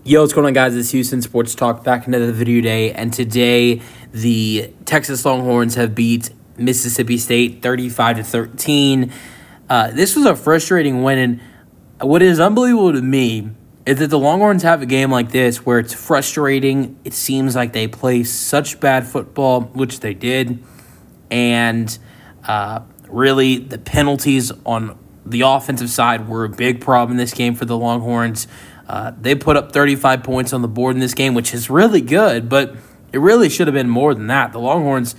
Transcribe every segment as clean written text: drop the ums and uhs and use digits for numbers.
Yo, what's going on, guys? It's Houston Sports Talk, back another video day, and today the Texas Longhorns have beat Mississippi State 35-13. This was a frustrating win, and what is unbelievable to me is that the Longhorns have a game like this where it's frustrating. It seems like they play such bad football, which they did, and really the penalties on the offensive side were a big problem in this game for the Longhorns. They put up 35 points on the board in this game, which is really good, but it really should have been more than that. The Longhorns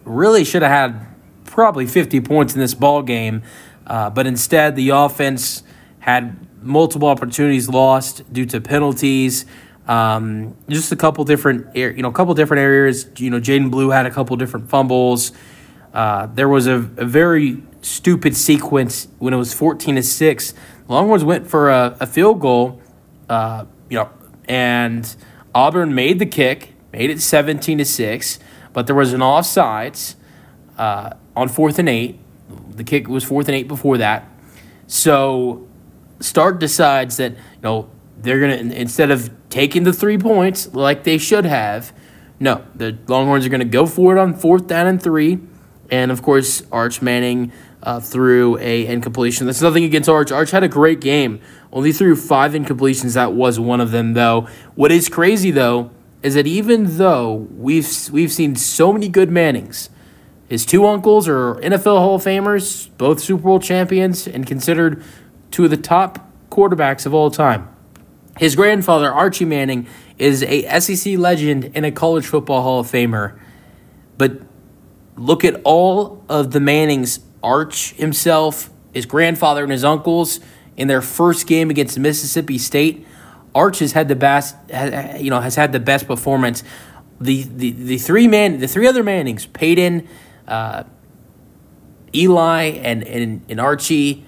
really should have had probably 50 points in this ball game, but instead the offense had multiple opportunities lost due to penalties. Just a couple different, areas. Jaden Blue had a couple different fumbles. There was a very stupid sequence when it was 14-6. Longhorns went for a field goal, and Auburn made the kick, made it 17-6, but there was an offsides on 4th and 8. The kick was 4th and 8 before that. So Stark decides that they're gonna, instead of taking the 3 points like they should have, no, the Longhorns are gonna go for it on 4th down and 3, and of course Arch Manning threw a incompletion. That's nothing against Arch. Arch had a great game. Only threw 5 incompletions. That was one of them, though. What is crazy, though, is that even though we've seen so many good Mannings, his 2 uncles are NFL Hall of Famers, both Super Bowl champions, and considered 2 of the top quarterbacks of all time. His grandfather, Archie Manning, is a SEC legend and a college football Hall of Famer. But look at all of the Mannings. Arch himself, his grandfather, and his uncles in their first game against Mississippi State. Arch has had the best, has had the best performance. The three other Mannings, Peyton, Eli, and Archie,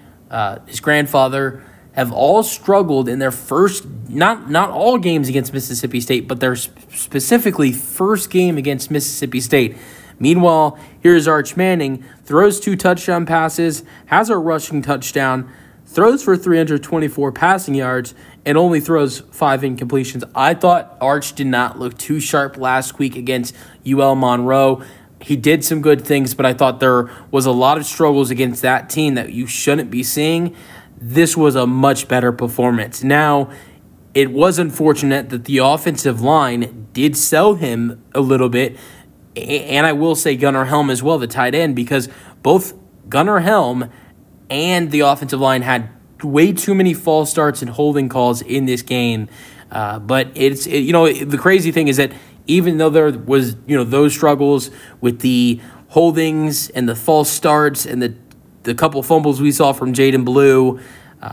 his grandfather, have all struggled in their first, not all games against Mississippi State, but their specifically first game against Mississippi State. Meanwhile, here's Arch Manning, throws 2 touchdown passes, has a rushing touchdown, throws for 324 passing yards, and only throws 5 incompletions. I thought Arch did not look too sharp last week against UL Monroe. He did some good things, but I thought there was a lot of struggles against that team that you shouldn't be seeing. This was a much better performance. Now, it was unfortunate that the offensive line did sell him a little bit. And I will say Gunnar Helm as well, the tight end, because both Gunnar Helm and the offensive line had way too many false starts and holding calls in this game. But the crazy thing is that even though there was those struggles with the holdings and the false starts and the couple fumbles we saw from Jaden Blue,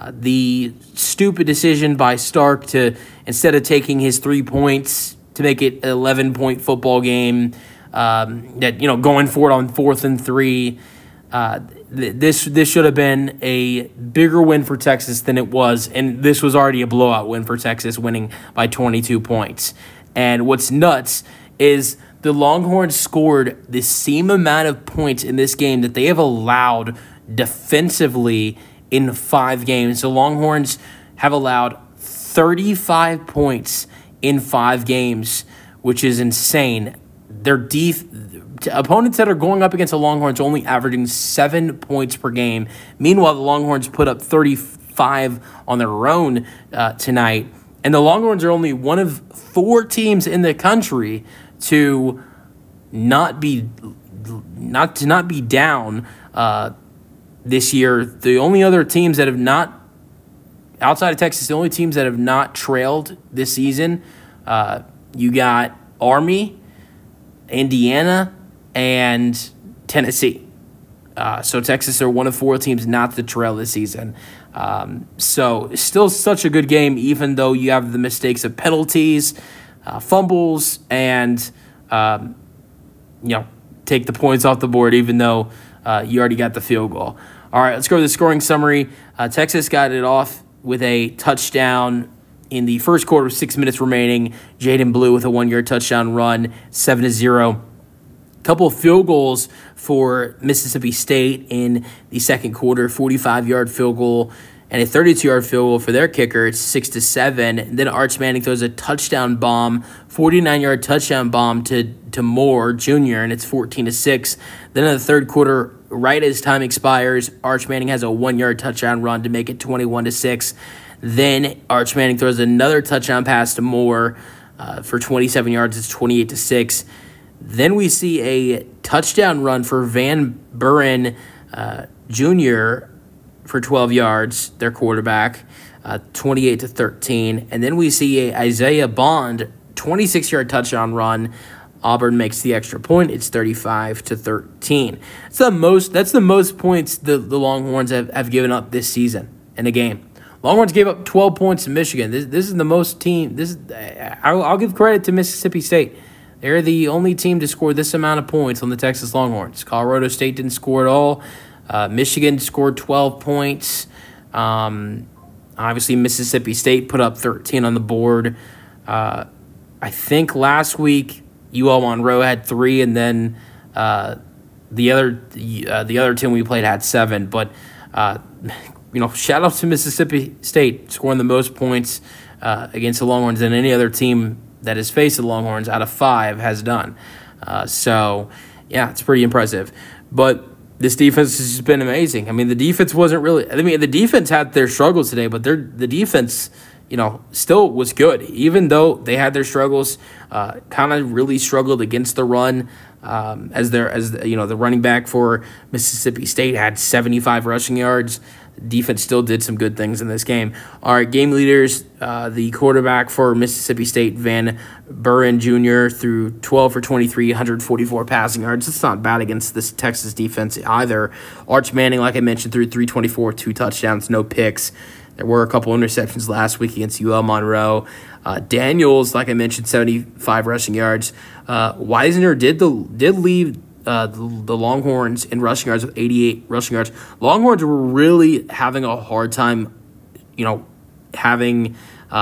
the stupid decision by Stark to, instead of taking his 3 points, to make it an 11-point football game. Going for it on 4th and 3. This should have been a bigger win for Texas than it was, and this was already a blowout win for Texas, winning by 22 points. And what's nuts is the Longhorns scored the same amount of points in this game that they have allowed defensively in 5 games. The Longhorns have allowed 35 points in 5 games, which is insane. Their opponents that are going up against the Longhorns only averaging 7 points per game. Meanwhile, the Longhorns put up 35 on their own tonight. And the Longhorns are only one of 4 teams in the country to not be down this year. The only other teams that have not, outside of Texas, the only teams that have not trailed this season, you got Army, Indiana, and Tennessee. So Texas are one of 4 teams not to trail this season. So still such a good game, even though you have the mistakes of penalties, fumbles, and take the points off the board, even though you already got the field goal. All right, let's go to the scoring summary. Texas got it off with a touchdown in the first quarter with 6 minutes remaining. Jaden Blue with a 1-yard touchdown run, 7-0. Couple of field goals for Mississippi State in the second quarter, 45-yard field goal and a 32-yard field goal for their kicker. It's 6-7. Then Arch Manning throws a touchdown bomb, 49-yard touchdown bomb to Moore Jr., and it's 14-6. Then in the third quarter, right as time expires, Arch Manning has a 1-yard touchdown run to make it 21-6. Then Arch Manning throws another touchdown pass to Moore for 27 yards. It's 28-6. Then we see a touchdown run for Van Buren Jr. for 12 yards, their quarterback, 28-13. And then we see a Isaiah Bond 26-yard touchdown run. Auburn makes the extra point. It's 35-13. That's the most points the Longhorns have given up this season in a game. Longhorns gave up 12 points to Michigan. This is the most team. I'll give credit to Mississippi State. They're the only team to score this amount of points on the Texas Longhorns. Colorado State didn't score at all. Michigan scored 12 points. Obviously, Mississippi State put up 13 on the board. I think last week UL Monroe had 3, and then the other team we played had 7. But shout out to Mississippi State scoring the most points against the Longhorns than any other team that has faced the Longhorns out of 5 has done. So, yeah, it's pretty impressive. But this defense has just been amazing. I mean, the defense wasn't really – the defense had their struggles today, but the defense, still was good. Even though they had their struggles, kind of really struggled against the run. The running back for Mississippi State had 75 rushing yards. Defense still did some good things in this game. All right, game leaders, the quarterback for Mississippi State, Van Buren Jr., threw 12 for 23, 144 passing yards. It's not bad against this Texas defense either. Arch Manning, like I mentioned, threw 324, 2 touchdowns, no picks. There were a couple interceptions last week against UL Monroe. Daniels, like I mentioned, 75 rushing yards. Wisner did leave the Longhorns in rushing yards with 88 rushing yards. Longhorns were really having a hard time, having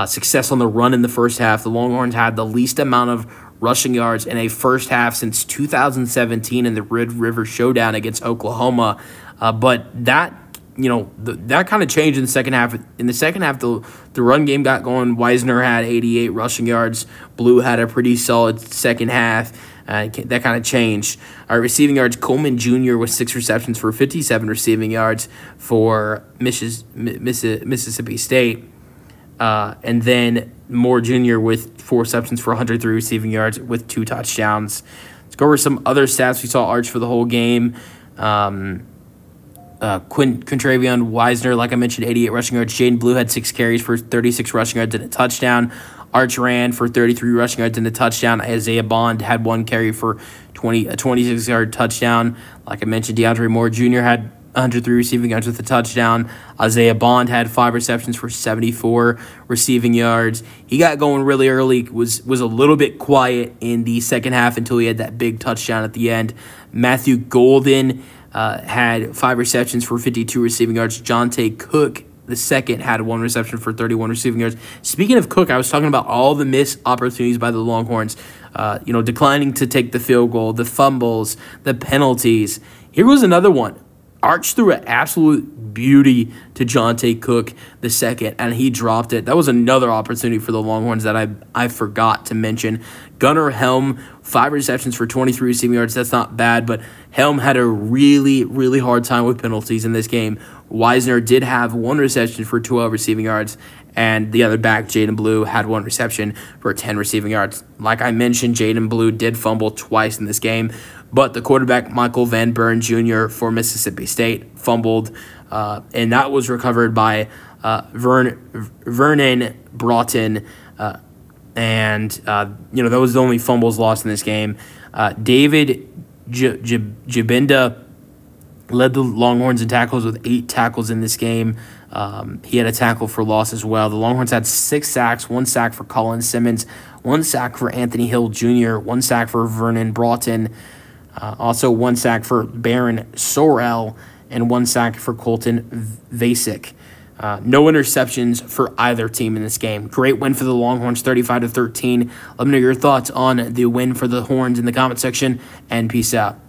success on the run in the first half. The Longhorns had the least amount of rushing yards in a first half since 2017 in the Red River Showdown against Oklahoma. But that that kind of changed in the second half. In the second half, the run game got going. Wisner had 88 rushing yards. Blue had a pretty solid second half. That kind of changed. Our receiving yards, Coleman Jr. with 6 receptions for 57 receiving yards for Mississippi State. And then Moore Jr. with 4 receptions for 103 receiving yards with 2 touchdowns. Let's go over some other stats. We saw Arch for the whole game. Quintravion Wisner, like I mentioned, 88 rushing yards. Jaden Blue had 6 carries for 36 rushing yards and a touchdown. Arch ran for 33 rushing yards and a touchdown. Isaiah Bond had 1 carry for a 26-yard touchdown. Like I mentioned, DeAndre Moore Jr. had 103 receiving yards with a touchdown. Isaiah Bond had 5 receptions for 74 receiving yards. He got going really early, was a little bit quiet in the second half until he had that big touchdown at the end. Matthew Golden had 5 receptions for 52 receiving yards. Jonte Cook, the second, had 1 reception for 31 receiving yards. Speaking of Cook, I was talking about all the missed opportunities by the Longhorns, declining to take the field goal, the fumbles, the penalties. Here was another one. Arch threw an absolute beauty to Jonte Cook the second, and he dropped it. That was another opportunity for the Longhorns that I forgot to mention. Gunnar Helm, 5 receptions for 23 receiving yards. That's not bad, but Helm had a really, really hard time with penalties in this game. Wisner did have 1 reception for 12 receiving yards, and the other back, Jaden Blue, had 1 reception for 10 receiving yards. Like I mentioned, Jaden Blue did fumble twice in this game, but the quarterback, Michael Van Buren Jr. for Mississippi State, fumbled, and that was recovered by Vernon Broughton, and that was the only fumbles lost in this game. David Jabinda led the Longhorns in tackles with 8 tackles in this game. He had a tackle for loss as well. The Longhorns had 6 sacks, 1 sack for Colin Simmons, 1 sack for Anthony Hill Jr., 1 sack for Vernon Broughton, also 1 sack for Baron Sorrell, and 1 sack for Colton Vasek. No interceptions for either team in this game. Great win for the Longhorns, 35-13. Let me know your thoughts on the win for the Horns in the comment section, and peace out.